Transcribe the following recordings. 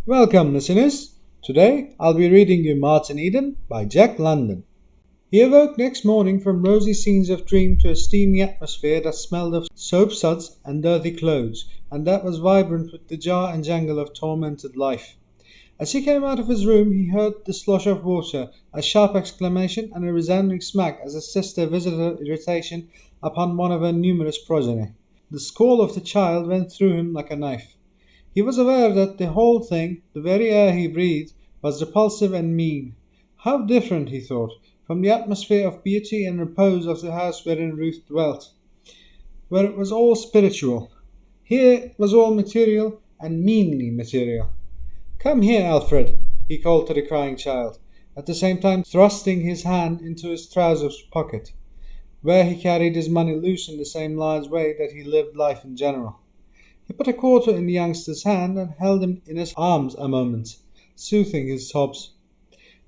Welcome, listeners. Today I'll be reading you Martin Eden by Jack London. He awoke next morning from rosy scenes of dream to a steamy atmosphere that smelled of soap suds and dirty clothes, and that was vibrant with the jar and jangle of tormented life. As he came out of his room, he heard the slosh of water, a sharp exclamation, and a resounding smack as his sister visited her irritation upon one of her numerous progeny. The squall of the child went through him like a knife. He was aware that the whole thing, the very air he breathed, was repulsive and mean. How different, he thought, from the atmosphere of beauty and repose of the house wherein Ruth dwelt, where it was all spiritual. Here it was all material, and meanly material. Come here, Alfred, he called to the crying child, at the same time thrusting his hand into his trousers pocket, where he carried his money loose in the same large way that he lived life in general. He put a quarter in the youngster's hand and held him in his arms a moment, soothing his sobs.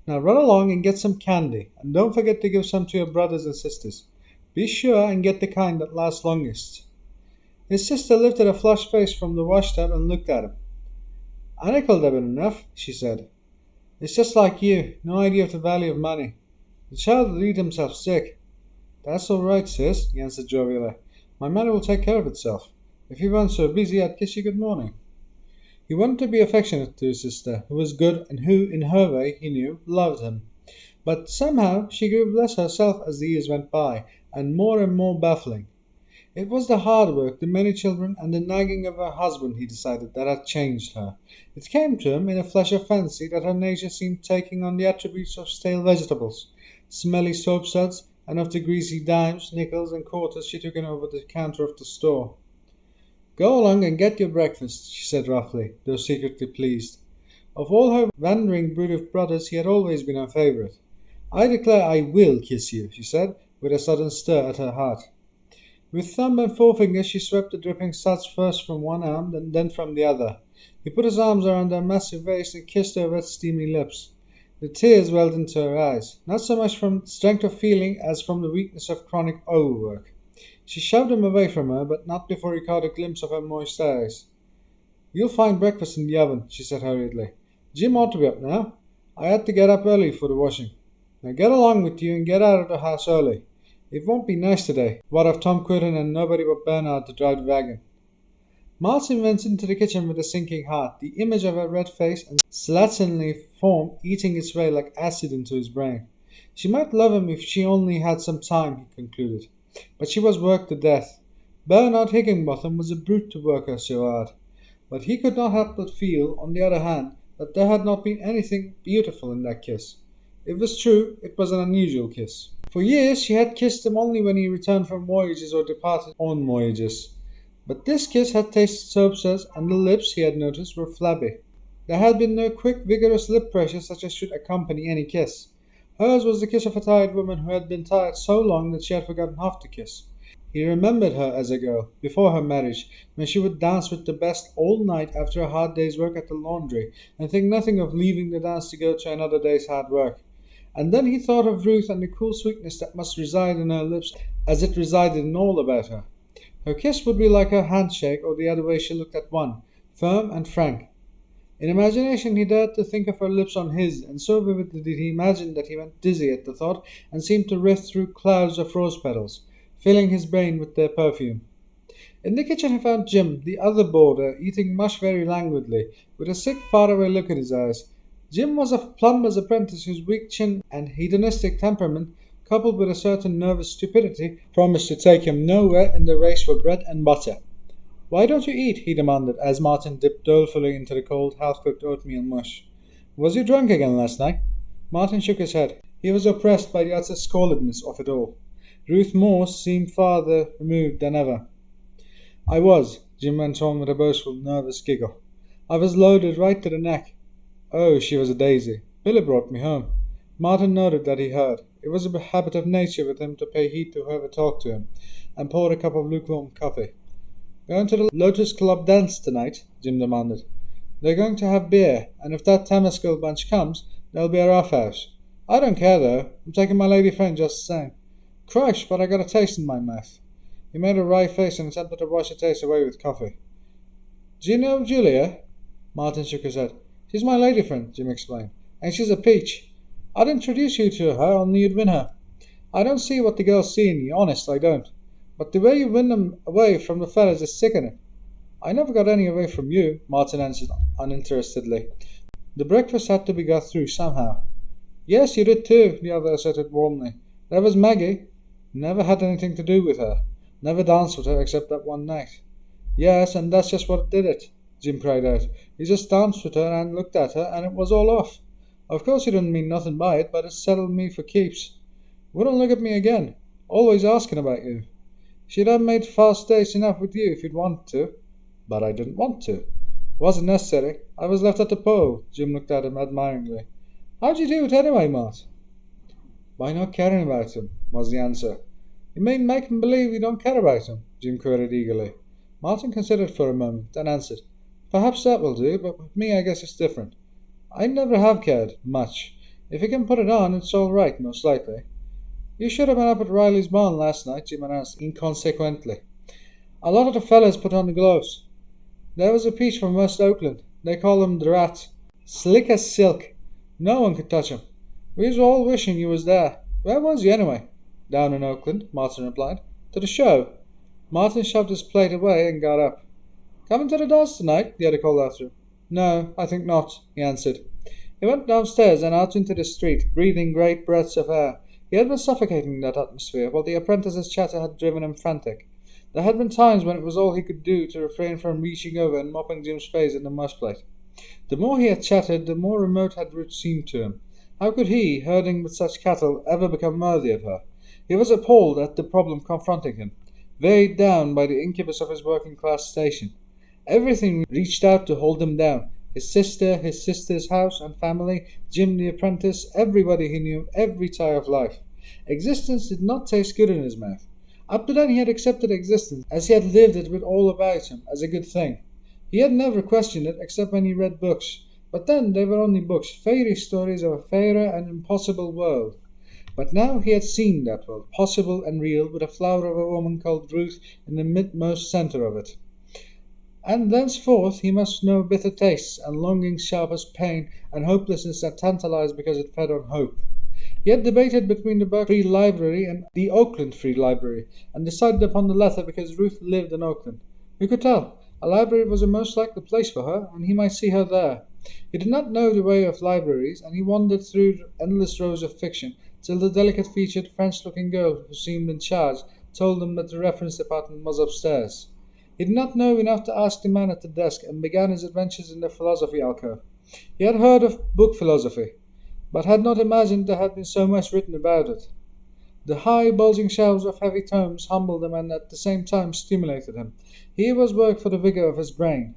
Now run along and get some candy, and don't forget to give some to your brothers and sisters. Be sure and get the kind that lasts longest. His sister lifted a flushed face from the washtub and looked at him. "A nickel'd have been enough," she said. "It's just like you, no idea of the value of money. The child will eat himself sick." "That's all right, sis," he answered jovially. "My money will take care of itself. If you weren't so busy, I'd kiss you good morning." He wanted to be affectionate to his sister, who was good and who, in her way, he knew, loved him. But somehow she grew less herself as the years went by, and more baffling. It was the hard work, the many children, and the nagging of her husband, he decided, that had changed her. It came to him in a flash of fancy that her nature seemed taking on the attributes of stale vegetables, smelly soap suds, and of the greasy dimes, nickels, and quarters she took in over the counter of the store. "Go along and get your breakfast," she said roughly, though secretly pleased. Of all her wandering brood of brothers he had always been her favourite. "I declare I will kiss you," she said, with a sudden stir at her heart. With thumb and forefinger she swept the dripping suds first from one arm and then from the other. He put his arms around her massive waist and kissed her wet steamy lips. The tears welled into her eyes, not so much from strength of feeling as from the weakness of chronic overwork. She shoved him away from her, but not before he caught a glimpse of her moist eyes. "You'll find breakfast in the oven," she said hurriedly. "Jim ought to be up now. I had to get up early for the washing. Now get along with you and get out of the house early. It won't be nice today, what of Tom Quirton and nobody but Bernard to drive the wagon." Martin went into the kitchen with a sinking heart, the image of her red face and slatternly form eating its way like acid into his brain. She might love him if she only had some time, he concluded, but she was worked to death. Bernard Higginbotham was a brute to work her so hard. But he could not help but feel, on the other hand, that there had not been anything beautiful in that kiss. It was true, it was an unusual kiss. For years she had kissed him only when he returned from voyages or departed on voyages. But this kiss had tasted soap suds, and the lips, he had noticed, were flabby. There had been no quick, vigorous lip pressure such as should accompany any kiss. Hers was the kiss of a tired woman who had been tired so long that she had forgotten half to kiss. He remembered her as a girl, before her marriage, when she would dance with the best all night after a hard day's work at the laundry, and think nothing of leaving the dance to go to another day's hard work. And then he thought of Ruth and the cool sweetness that must reside in her lips as it resided in all about her. Her kiss would be like her handshake or the other way she looked at one, firm and frank. In imagination he dared to think of her lips on his, and so vividly did he imagine that he went dizzy at the thought and seemed to rift through clouds of rose petals, filling his brain with their perfume. In the kitchen he found Jim, the other boarder, eating mush very languidly, with a sick faraway look in his eyes. Jim was a plumber's apprentice whose weak chin and hedonistic temperament, coupled with a certain nervous stupidity, promised to take him nowhere in the race for bread and butter. "Why don't you eat?" he demanded, as Martin dipped dolefully into the cold, half-cooked oatmeal mush. "Was you drunk again last night?" Martin shook his head. He was oppressed by the utter squalidness of it all. Ruth Morse seemed farther removed than ever. "I was," Jim went on with a boastful, nervous giggle. "I was loaded right to the neck. Oh, she was a daisy. Billy brought me home." Martin noted that he heard. It was a habit of nature with him to pay heed to whoever talked to him, and poured a cup of lukewarm coffee. "Going to the Lotus Club dance tonight?" Jim demanded. "They're going to have beer, and if that Temescal bunch comes, there'll be a rough house. I don't care, though. I'm taking my lady friend just the same. Christ, but I got a taste in my mouth." He made a wry face and attempted to wash the taste away with coffee. "Do you know Julia?" Martin shook his head. She's my lady friend, Jim explained, and she's a peach. I'd introduce you to her, only you'd win her. I don't see what the girls see in you, honest, I don't. But the way you win them away from the fellas is sickening. I never got any away from you, Martin answered uninterestedly. The breakfast had to be got through somehow. Yes, you did too, the other asserted warmly. There was Maggie. Never had anything to do with her. Never danced with her except that one night. Yes, and that's just what did it, Jim cried out. He just danced with her and looked at her, and it was all off. Of course he didn't mean nothing by it, but it settled me for keeps. Wouldn't look at me again. Always asking about you. She'd have made fast days enough with you if you'd wanted to. But I didn't want to. Wasn't necessary. I was left at the pole. Jim looked at him admiringly. How'd you do it anyway, Mart? By not caring about him, was the answer. You mean make him believe you don't care about him? Jim queried eagerly. Martin considered for a moment, then answered. Perhaps that will do, but with me I guess it's different. I never have cared, much. If you can put it on, it's all right, most likely. You should have been up at Riley's barn last night, Jim announced inconsequently. A lot of the fellas put on the gloves. There was a peach from West Oakland. They call him the Rat. Slick as silk. No one could touch him. We was all wishing you was there. Where was you anyway? Down in Oakland, Martin replied. To the show. Martin shoved his plate away and got up. Coming to the dance tonight? The other called after him. No, I think not, he answered. He went downstairs and out into the street, breathing great breaths of air. He had been suffocating in that atmosphere, while the apprentice's chatter had driven him frantic. There had been times when it was all he could do to refrain from reaching over and mopping Jim's face in the mush-plate. The more he had chattered, the more remote had Ruth seemed to him. How could he, herding with such cattle, ever become worthy of her? He was appalled at the problem confronting him, weighed down by the incubus of his working-class station. Everything reached out to hold him down. His sister, his sister's house and family, Jim the apprentice, everybody he knew, every tie of life. Existence did not taste good in his mouth. Up to then he had accepted existence, as he had lived it with all about him, as a good thing. He had never questioned it, except when he read books. But then they were only books, fairy stories of a fairer and impossible world. But now he had seen that world, possible and real, with a flower of a woman called Ruth in the midmost centre of it. And thenceforth he must know bitter tastes, and longings sharp as pain, and hopelessness that tantalized because it fed on hope. He had debated between the Berkeley Free Library and the Oakland Free Library, and decided upon the latter because Ruth lived in Oakland. Who could tell? A library was a most likely place for her, and he might see her there. He did not know the way of libraries, and he wandered through endless rows of fiction, till the delicate-featured, French-looking girl who seemed in charge told him that the reference department was upstairs. He did not know enough to ask the man at the desk, and began his adventures in the philosophy alcove. He had heard of book philosophy, but had not imagined there had been so much written about it. The high, bulging shelves of heavy tomes humbled him and at the same time stimulated him. Here was work for the vigour of his brain.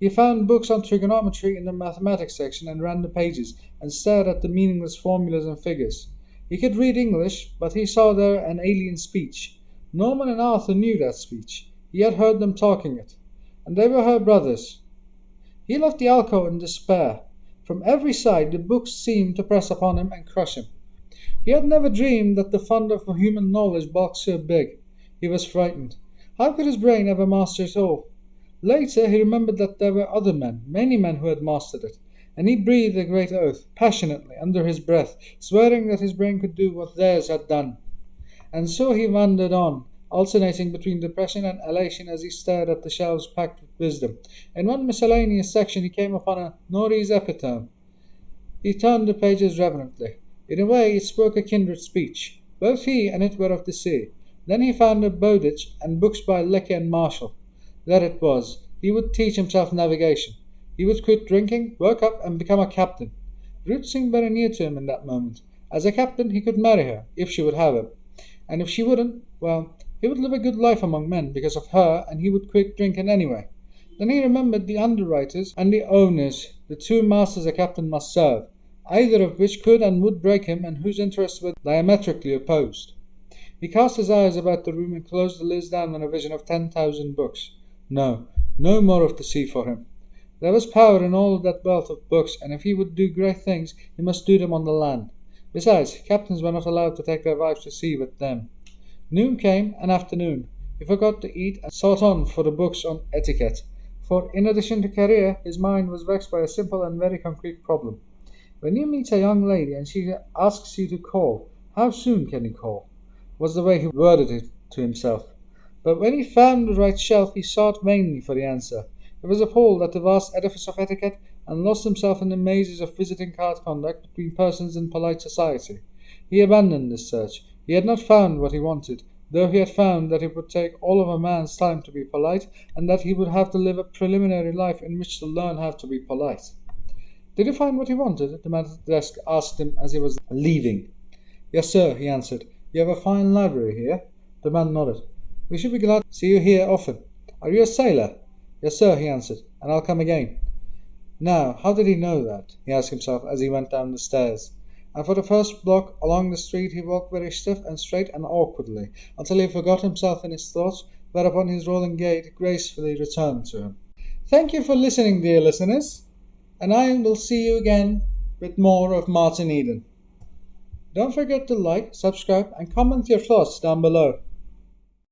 He found books on trigonometry in the mathematics section and ran the pages, and stared at the meaningless formulas and figures. He could read English, but he saw there an alien speech. Norman and Arthur knew that speech. He had heard them talking it, and they were her brothers. He left the alcove in despair. From every side the books seemed to press upon him and crush him. He had never dreamed that the fund of human knowledge bulked so big. He was frightened. How could his brain ever master it all? Later he remembered that there were other men, many men who had mastered it, and he breathed a great oath, passionately, under his breath, swearing that his brain could do what theirs had done. And so he wandered on, alternating between depression and elation as he stared at the shelves packed with wisdom. In one miscellaneous section he came upon a Norie's epitome. He turned the pages reverently. In a way it spoke a kindred speech. Both he and it were of the sea. Then he found a Bowditch and books by Lecky and Marshall. There it was. He would teach himself navigation. He would quit drinking, work up, and become a captain. Ruth seemed very near to him in that moment. As a captain he could marry her, if she would have him. And if she wouldn't, well, he would live a good life among men because of her, and he would quit drinking anyway. Then he remembered the underwriters and the owners, the two masters a captain must serve, either of which could and would break him, and whose interests were diametrically opposed. He cast his eyes about the room and closed the lids down on a vision of 10,000 books. No more of the sea for him. There was power in all that wealth of books, and if he would do great things, he must do them on the land. Besides, captains were not allowed to take their wives to sea with them. Noon came, and afternoon. He forgot to eat and sought on for the books on etiquette. for in addition to career, his mind was vexed by a simple and very concrete problem. When you meet a young lady and she asks you to call, how soon can you call? Was the way he worded it to himself. But when he found the right shelf, he sought vainly for the answer. He was appalled at the vast edifice of etiquette, and lost himself in the mazes of visiting card conduct between persons in polite society. He abandoned this search. He had not found what he wanted, though he had found that it would take all of a man's time to be polite, and that he would have to live a preliminary life in which to learn how to be polite. Did you find what you wanted? The man at the desk asked him as he was leaving. Yes, sir, he answered. You have a fine library here. The man nodded. We should be glad to see you here often. Are you a sailor? Yes, sir, he answered, and I'll come again. Now, how did he know that? He asked himself as he went down the stairs. And for the first block along the street he walked very stiff and straight and awkwardly, until he forgot himself in his thoughts, whereupon his rolling gait gracefully returned to him. Thank you for listening, dear listeners, and I will see you again with more of Martin Eden. Don't forget to like, subscribe, and comment your thoughts down below.